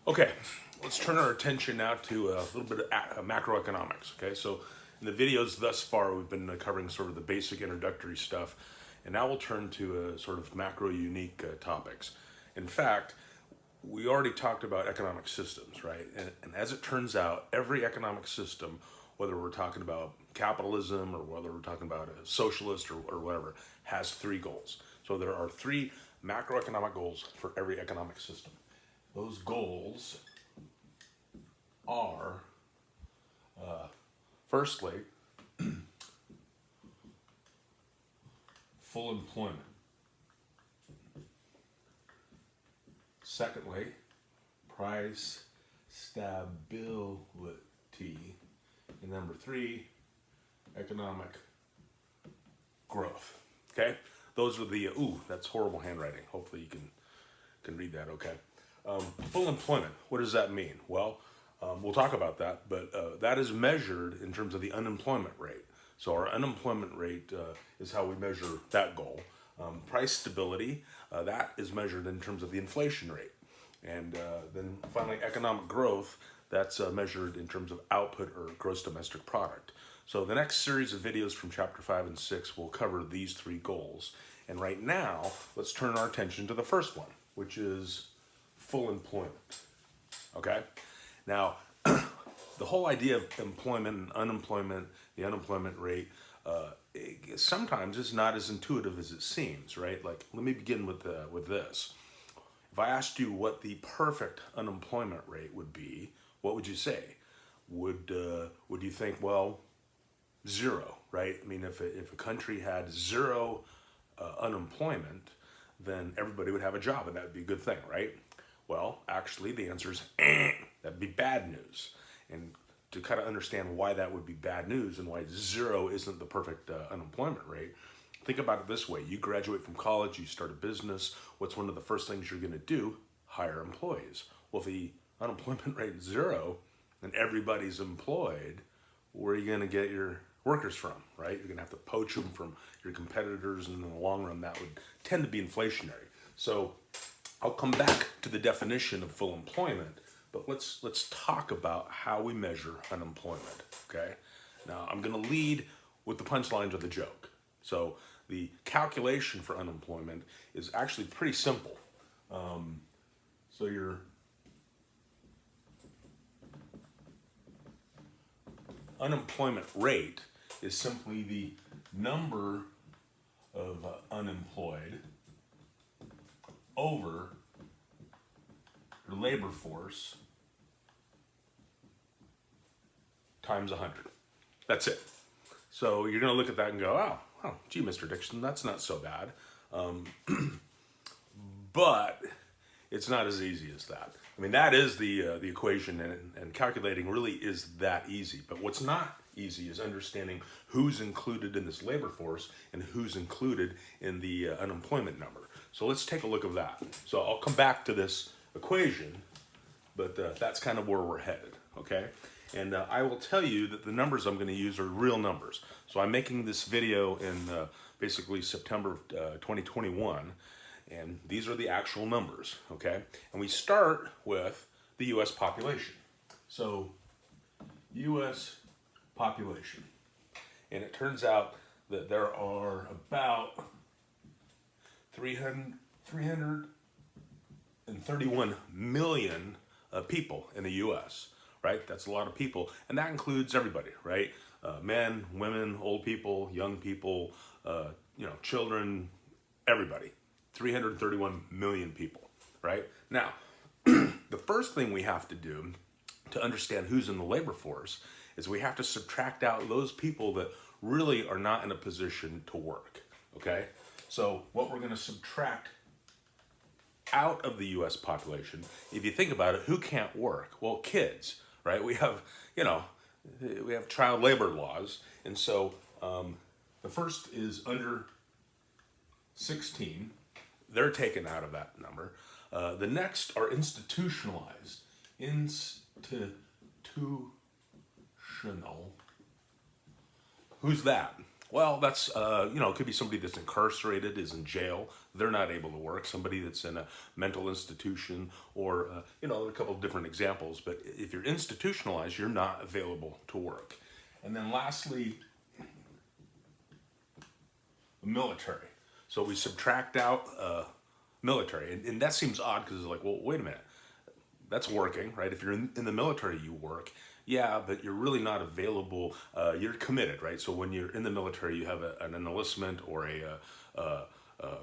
Okay, let's turn our attention now to a little bit of macroeconomics. Okay, so in the videos thus far, we've been covering sort of the basic introductory stuff, and now we'll turn to sort of macro unique topics. In fact, we already talked about economic systems, right? And as it turns out, every economic system, whether we're talking about capitalism or whether we're talking about a socialist or whatever, has three goals. So there are three macroeconomic goals for every economic system. Those goals are, firstly, full employment. Secondly, price stability. And number three, economic growth. Okay? Those are the, that's horrible handwriting. Hopefully you can read that okay. Full employment, what does that mean? Well, we'll talk about that, but that is measured in terms of the unemployment rate. So our unemployment rate is how we measure that goal. Price stability, that is measured in terms of the inflation rate. And then finally, economic growth, that's measured in terms of output or gross domestic product. So the next series of videos from chapter 5 and 6 will cover these three goals. And right now, let's turn our attention to the first one, which is full employment. Okay? Now, the whole idea of employment and unemployment, the unemployment rate, sometimes is not as intuitive as it seems, right? Like, let me begin with this. If I asked you what the perfect unemployment rate would be, what would you say? Would you think, well, zero, right? I mean, if a country had zero unemployment, then everybody would have a job, and that would be a good thing, right? Well, actually, the answer is that'd be bad news. And to kind of understand why that would be bad news and why zero isn't the perfect unemployment rate, think about it this way. You graduate from college, you start a business. What's one of the first things you're going to do? Hire employees. Well, if the unemployment rate is zero and everybody's employed, where are you going to get your workers from, right? You're going to have to poach them from your competitors, and in the long run, that would tend to be inflationary. So I'll come back to the definition of full employment, but let's talk about how we measure unemployment, okay? Now, I'm going to lead with the punchlines of the joke. So the calculation for unemployment is actually pretty simple. So your unemployment rate is simply the number of unemployed over your labor force times 100. That's it. So you're going to look at that and go, oh, gee, Mr. Dixon, that's not so bad. But it's not as easy as that. I mean, that is the equation, and calculating really is that easy. But what's not easy is understanding who's included in this labor force and who's included in the unemployment number. So let's take a look at that. So I'll come back to this equation, but that's kind of where we're headed, okay? And I will tell you that the numbers I'm going to use are real numbers. So I'm making this video in basically September of 2021, and these are the actual numbers, okay? And we start with the U.S. population. So U.S. population. And it turns out that there are about 331 million people in the U.S., right? That's a lot of people, and that includes everybody, right? Men, women, old people, young people, children, everybody. 331 million people, right? Now, the first thing we have to do to understand who's in the labor force is we have to subtract out those people that really are not in a position to work, okay? So what we're going to subtract out of the U.S. population, if you think about it, who can't work? Well, kids, right? We have child labor laws, and so the first is under 16. They're taken out of that number. The next are institutionalized. Institutional. Who's that? Well, that's, it could be somebody that's incarcerated, is in jail. They're not able to work. Somebody that's in a mental institution or, a couple of different examples. But if you're institutionalized, you're not available to work. And then lastly, military. So we subtract out military. And that seems odd because it's like, well, wait a minute. That's working, right? If you're in the military, you work. Yeah, but you're really not available. You're committed, right? So when you're in the military, you have an enlistment or a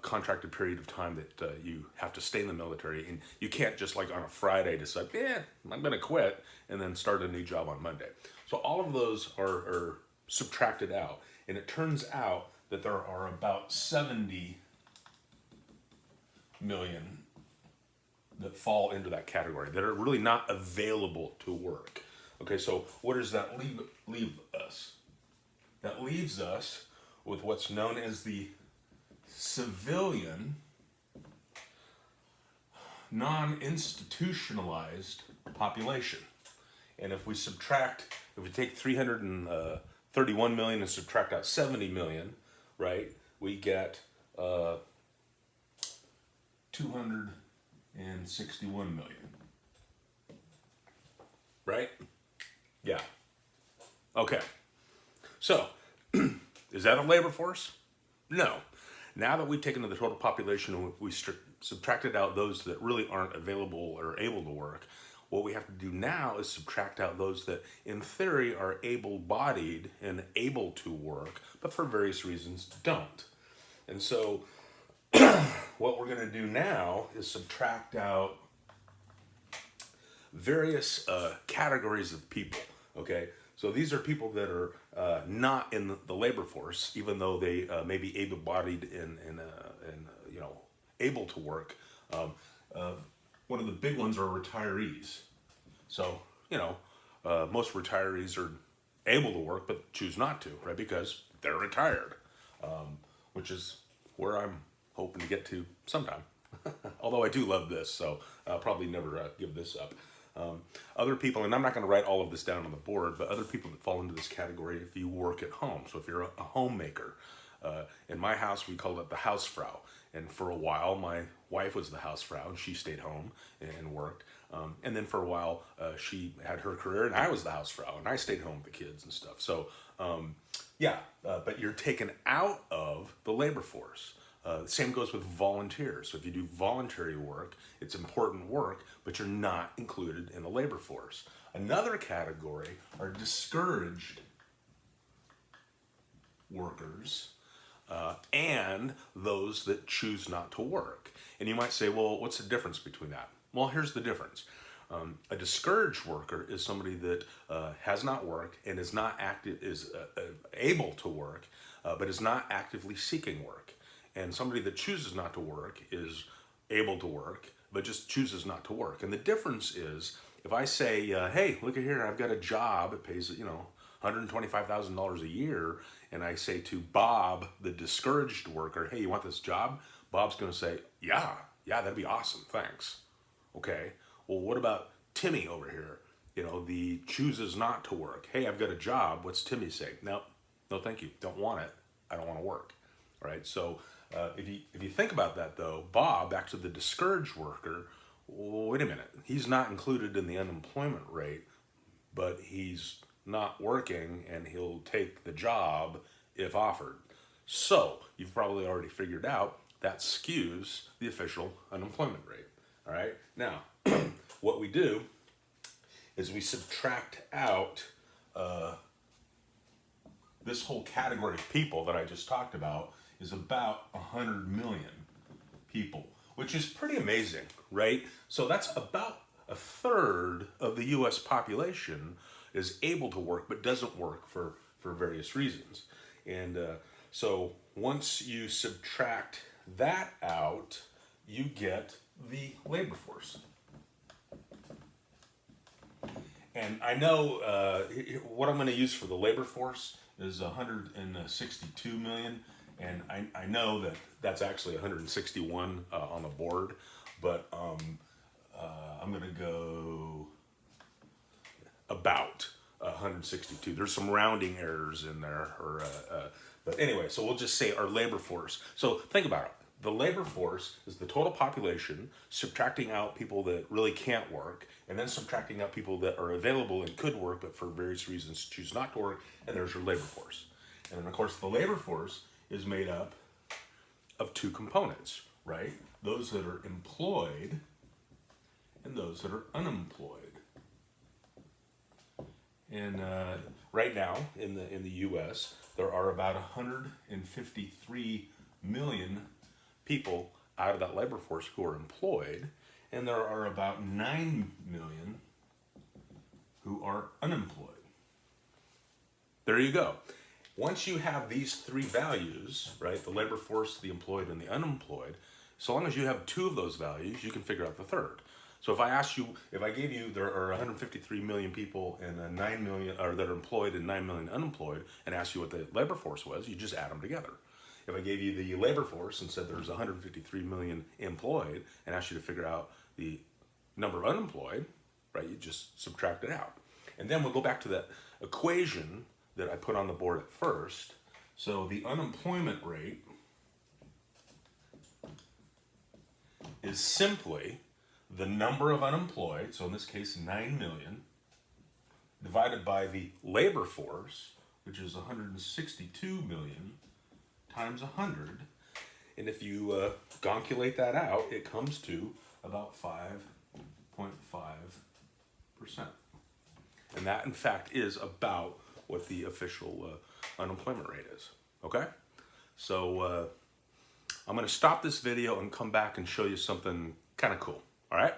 contracted period of time that you have to stay in the military, and you can't just like on a Friday decide, yeah, I'm going to quit, and then start a new job on Monday. So all of those are subtracted out, and it turns out that there are about 70 million that fall into that category that are really not available to work. Okay, so what does that leave us? That leaves us with what's known as the civilian non-institutionalized population. And if we take 331 million and subtract out 70 million, right, we get 261 million. Right? Yeah. Okay. So, is that a labor force? No. Now that we've taken the total population and we subtracted out those that really aren't available or able to work, what we have to do now is subtract out those that, in theory, are able-bodied and able to work, but for various reasons don't. And so, what we're going to do now is subtract out various categories of people. Okay, so these are people that are not in the labor force, even though they may be able-bodied and able to work. One of the big ones are retirees. So most retirees are able to work but choose not to, right? Because they're retired, which is where I'm hoping to get to sometime. Although I do love this, so I'll probably never give this up. Other people, and I'm not going to write all of this down on the board, but other people that fall into this category if you work at home. So if you're a homemaker, in my house we called it the Hausfrau. And for a while my wife was the Hausfrau and she stayed home and worked. And then for a while she had her career and I was the Hausfrau and I stayed home with the kids and stuff. So but you're taken out of the labor force. Same goes with volunteers. So if you do voluntary work, it's important work, but you're not included in the labor force. Another category are discouraged workers and those that choose not to work. And you might say, well, what's the difference between that? Well, here's the difference. A discouraged worker is somebody that has not worked and is not able to work, but is not actively seeking work. And somebody that chooses not to work is able to work, but just chooses not to work. And the difference is, if I say, hey, look at here, I've got a job, it pays, $125,000 a year, and I say to Bob, the discouraged worker, hey, you want this job? Bob's going to say, yeah, that'd be awesome, thanks. Okay, well, what about Timmy over here? The chooses not to work. Hey, I've got a job. What's Timmy say? No, thank you. Don't want it. I don't want to work. All right, so if you think about that, though, Bob, back to the discouraged worker, well, wait a minute. He's not included in the unemployment rate, but he's not working, and he'll take the job if offered. So you've probably already figured out that skews the official unemployment rate. All right. Now, what we do is we subtract out this whole category of people that I just talked about is about 100 million people, which is pretty amazing, right? So that's about a third of the U.S. population is able to work but doesn't work for various reasons. And so once you subtract that out, you get the labor force. And I know what I'm going to use for the labor force is 162 million. And I know that that's actually 161 on the board, but I'm going to go about 162. There's some rounding errors in there, but anyway, so we'll just say our labor force. So think about it. The labor force is the total population, subtracting out people that really can't work, and then subtracting out people that are available and could work, but for various reasons choose not to work, and there's your labor force. And then, of course, the labor force is made up of two components, right? Those that are employed and those that are unemployed. And right now in the U.S., there are about 153 million people out of that labor force who are employed, and there are about 9 million who are unemployed. There you go. Once you have these three values, right, the labor force, the employed, and the unemployed, so long as you have two of those values, you can figure out the third. So if I gave you there are 153 million people and 9 million, or that are employed and 9 million unemployed, and asked you what the labor force was, you just add them together. If I gave you the labor force and said there's 153 million employed and asked you to figure out the number of unemployed, right, you just subtract it out. And then we'll go back to that equation that I put on the board at first. So the unemployment rate is simply the number of unemployed, so in this case 9 million, divided by the labor force, which is 162 million, times 100. And if you calculate that out, it comes to about 5.5%. And that, in fact, is about what the official unemployment rate is. Okay? So I'm going to stop this video and come back and show you something kind of cool. All right?